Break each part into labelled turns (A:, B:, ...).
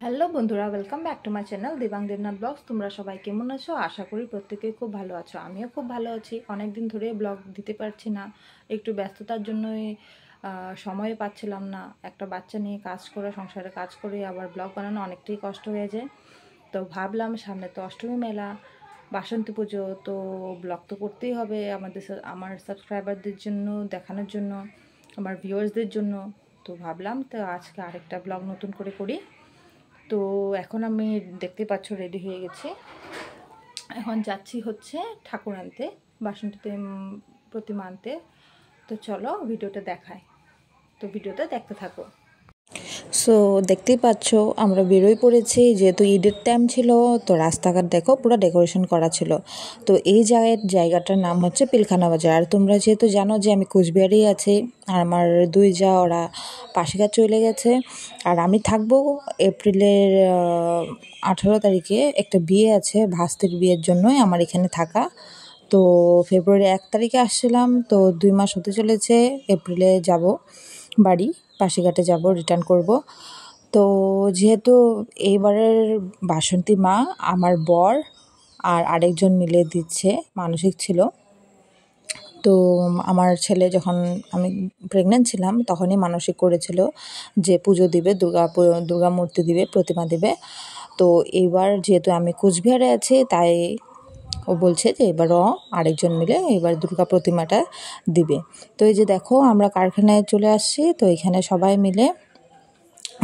A: Hello বন্ধুরা, welcome back to my channel Dibang Debnath vlogs. তোমরা সবাই কেমন আছো? আশা করি প্রত্যেকেই খুব ভালো আছো। আমিও খুব ভালো আছি। অনেক দিন ধরে ব্লগ দিতে পারছি না, একটু ব্যস্ততার জন্যই সময় পাচ্ছিলাম না। একটা বাচ্চা নিয়ে কাজ করে, সংসারে কাজ করে আবার ব্লগ বানানো অনেকটাই কষ্ট হয়ে যায়। তো ভাবলাম সামনে তো অষ্টমী মেলা, বাসন্তী পুজো, তো ব্লগ তো করতেই হবে আমার সাবস্ক্রাইবারদের জন্য, দেখানোর জন্য, আমার ভিউয়ার্সদের জন্য। তো ভাবলাম তো আজকে আরেকটা ব্লগ নতুন করে করি। তো এখন আমি দেখতে পাচ্ছ রেডি হয়ে গেছি। এখন যাচ্ছি হচ্ছে ঠাকুর আনতে, বাসন্তীতে প্রতিমা আনতে। তো চলো ভিডিওটা দেখাই, তো ভিডিওটা দেখতে থাকো। সো দেখতেই পাচ্ছ আমরা বেরোই পড়েছি, যেহেতু ঈদের টাইম ছিল। তো রাস্তাঘাট দেখো পুরো ডেকোরেশন করা ছিল। তো এই জায়গাটার নাম হচ্ছে পিলখানা বাজার। আর তোমরা যেহেতু জানো যে আমি কোচবিহারেই আছি, আর আমার দুই যা ওরা পাশিঘাট চলে গেছে, আর আমি থাকবো এপ্রিলের 18 তারিখে একটা বিয়ে আছে, ভাস্তির বিয়ের জন্যই আমার এখানে থাকা। তো ফেব্রুয়ারি 1 তারিখে আসছিলাম, তো 2 মাস হতে চলেছে। এপ্রিলে যাব বাড়ি, পাশিঘাটে যাব, রিটার্ন করব। তো যেহেতু এইবারের বাসন্তী মা আমার বর আর আরেকজন মিলে দিচ্ছে, মানসিক ছিল। তো আমার ছেলে যখন আমি প্রেগনেন্ট ছিলাম তখনই মানসিক করেছিল যে পুজো দিবে, দুর্গা মূর্তি দিবে, প্রতিমা দিবে। তো এইবার যেহেতু আমি কোচবিহারে আছি, তাই ও বলছে যে এবারও আরেকজন মিলে এবার দুর্গা প্রতিমাটা দিবে। তো এই যে দেখো আমরা কারখানায় চলে আসছি। তো এখানে সবাই মিলে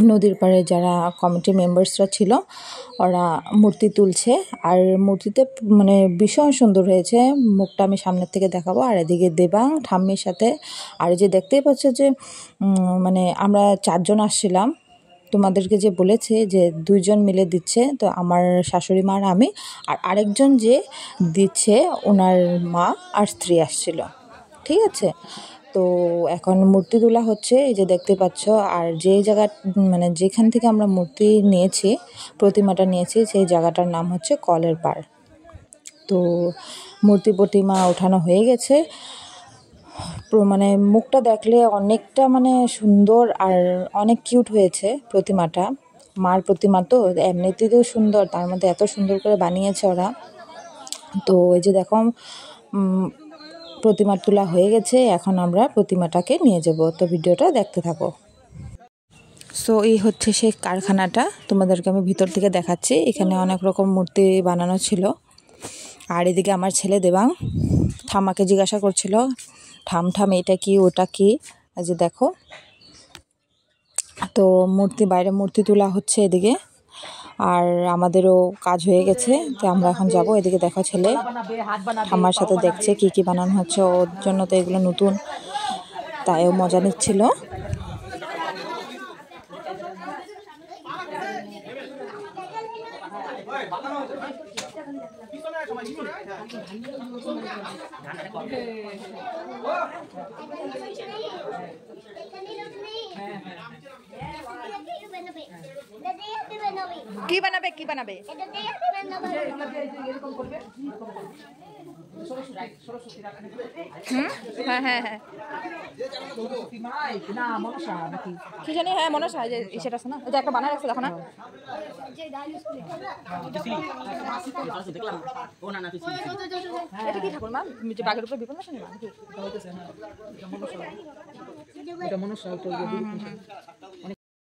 A: নদীর পাড়ে যারা কমিটি মেম্বার্সরা ছিল ওরা মূর্তি তুলছে। আর মূর্তিতে মানে ভীষণ সুন্দর হয়েছে। মুখটা আমি সামনের থেকে দেখাবো। আর এদিকে দেবাং ঠাম্মির সাথে, আর এই যে দেখতেই পাচ্ছ যে মানে আমরা 4 জন আসছিলাম। তোমাদেরকে যে বলেছে যে 2 জন মিলে দিচ্ছে, তো আমার শাশুড়ি মা আর আমি, আর আরেকজন যে দিচ্ছে ওনার মা আর স্ত্রী আসছিল। ঠিক আছে, তো এখন মূর্তি তোলা হচ্ছে, এই যে দেখতে পাচ্ছ। আর যে জায়গা মানে যেখান থেকে আমরা মূর্তি নিয়েছি, প্রতিমাটা নিয়েছি, সেই জায়গাটার নাম হচ্ছে কলের পাড়। তো প্রতিমা ওঠানো হয়ে গেছে। মানে মুখটা দেখলে অনেকটা মানে সুন্দর আর অনেক কিউট হয়েছে প্রতিমাটা। মার প্রতিমা তো এমনিতেও সুন্দর, তার মধ্যে এত সুন্দর করে বানিয়েছে ওরা। তো এই যে দেখো প্রতিমা তোলা হয়ে গেছে, এখন আমরা প্রতিমাটাকে নিয়ে যাব। তো ভিডিওটা দেখতে থাকো। সো এই হচ্ছে সেই কারখানাটা, তোমাদেরকে আমি ভিতর থেকে দেখাচ্ছি। এখানে অনেক রকম মূর্তি বানানো ছিল। আর এদিকে আমার ছেলে দেবাং ঠাম্মাকে জিজ্ঞাসা করছিল, ঠাম এটা কি, ওটা কি। এই যে দেখো, তো বাইরে মূর্তি তোলা হচ্ছে এদিকে। আর আমাদেরও কাজ হয়ে গেছে, তো আমরা এখন যাব। এদিকে দেখো ছেলে ঠাম্মার সাথে দেখছে কি কি বানানো হচ্ছে, ওর জন্য তো এগুলো নতুন, তাইও মজা নিচ্ছিল। কি বানাবে হ্যাঁ কি জানি, হ্যাঁ মনসা, যে সেটা আছে না, ওই যে একটা বানায় রাখছে, দেখো না। এটা কি ঠাকুর মা, যে বাঘের উপরে বিপন্ন শুনি নাকি?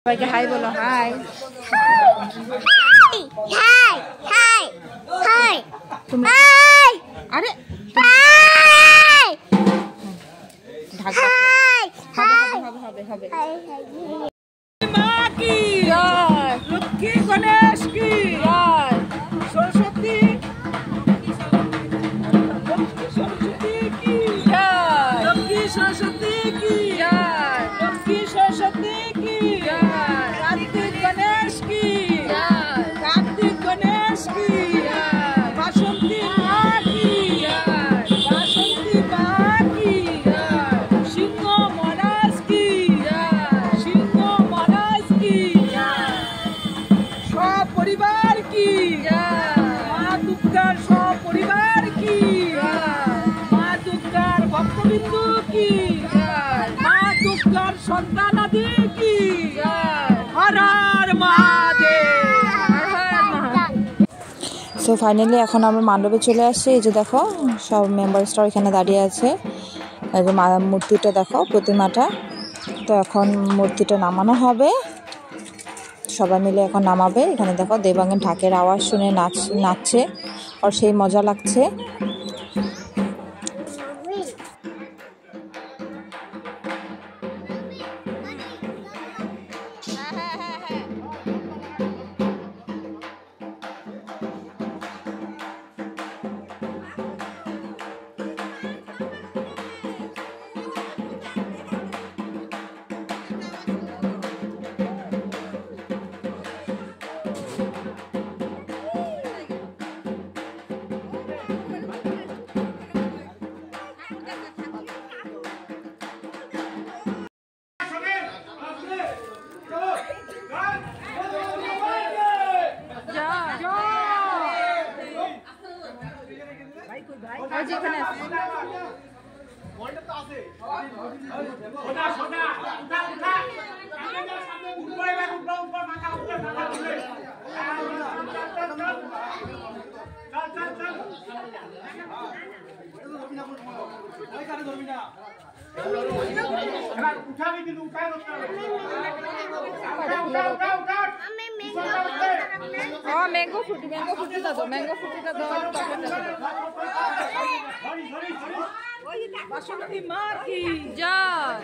A: সবাইকে হাই বলো। হাই
B: হাই হাই হাই
A: তুমি,
B: হাই
A: আরে
B: হাই
A: ঢাকা হবে হবে।
C: মা কি জয়, লক্ষ্মী গণেশ কি জয়, সরস্বতী কি জয়, লক্ষ্মী সরস্বতী কি জয়, লক্ষ্মী সরস্বতী কি জয়, কার্তিক গণেশ কি জয়, কার্তিক গণেশ কি জয়, বাসন্তী মা কি জয়, বাসন্তী মা কি জয়, সিংহ মহারাজ কি জয়, সিংহ মহারাজ কি জয়, সপরিবার কি জয়, মা দুর্গার সপরিবার কি জয়, মা দুর্গার ভক্তবিন্দু কি জয়, মা দুর্গার সন্তানাদি কি জয়, হর হর মা
A: সো ফাইনালি এখন আমরা মণ্ডপে চলে আসছি। এই যে দেখো সব মেম্বার্সরা এখানে দাঁড়িয়ে আছে। এই যে মূর্তিটা দেখো, প্রতিমাটা। তো এখন মূর্তিটা নামানো হবে, সবাই মিলে এখন নামাবে। এখানে দেখো দেবাঙ্গন ঢাকের আওয়াজ শুনে নাচছে, আর সেই মজা লাগছে। ম্যাঙ্গো ফ্রুটি দাও। বাসন্তী মা কি জয়।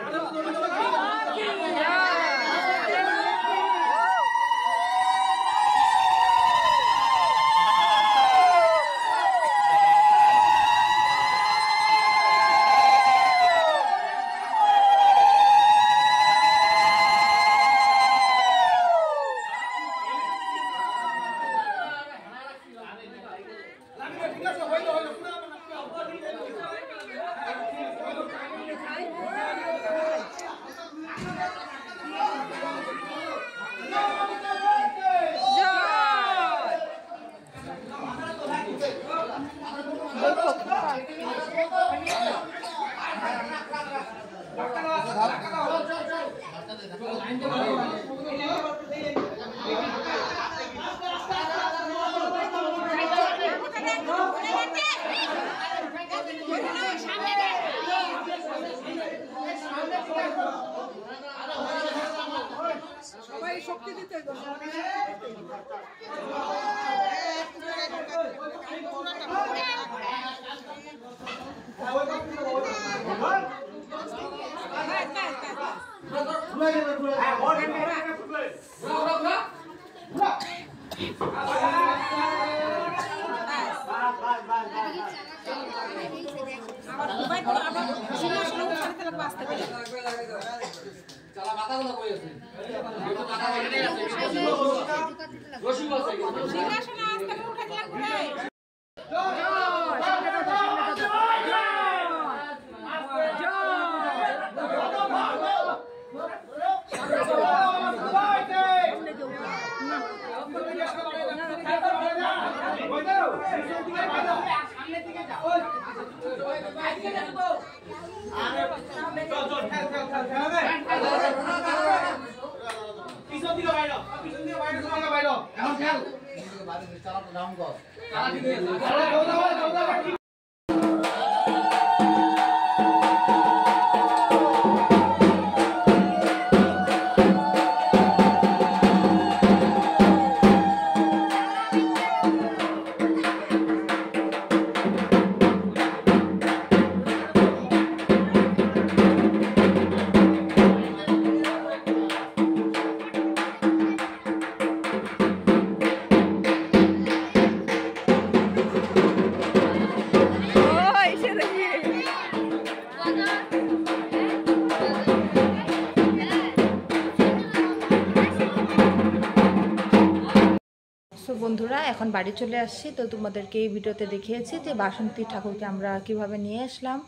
A: বন্ধুরা এখন বাড়ি চলে আসছি। তো তোমাদেরকে এই ভিডিওতে দেখিয়েছি যে বাসন্তী ঠাকুরকে আমরা কিভাবে নিয়ে আসলাম।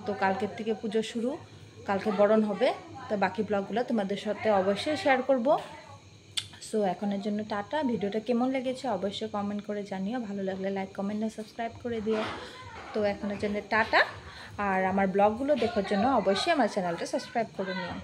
A: তো কালকের থেকে পুজো শুরু, কালকে বরণ হবে। তো বাকি ব্লগগুলো তোমাদের সাথে অবশ্যই শেয়ার করব। সো এখনের জন্য টাটা। ভিডিওটা কেমন লেগেছে অবশ্যই কমেন্ট করে জানিও, ভালো লাগলে লাইক কমেন্ট আর সাবস্ক্রাইব করে দিও। তো এখনের জন্য টাটা, আর আমার ব্লগগুলো দেখার জন্য অবশ্যই আমার চ্যানেলটা সাবস্ক্রাইব করে নিও।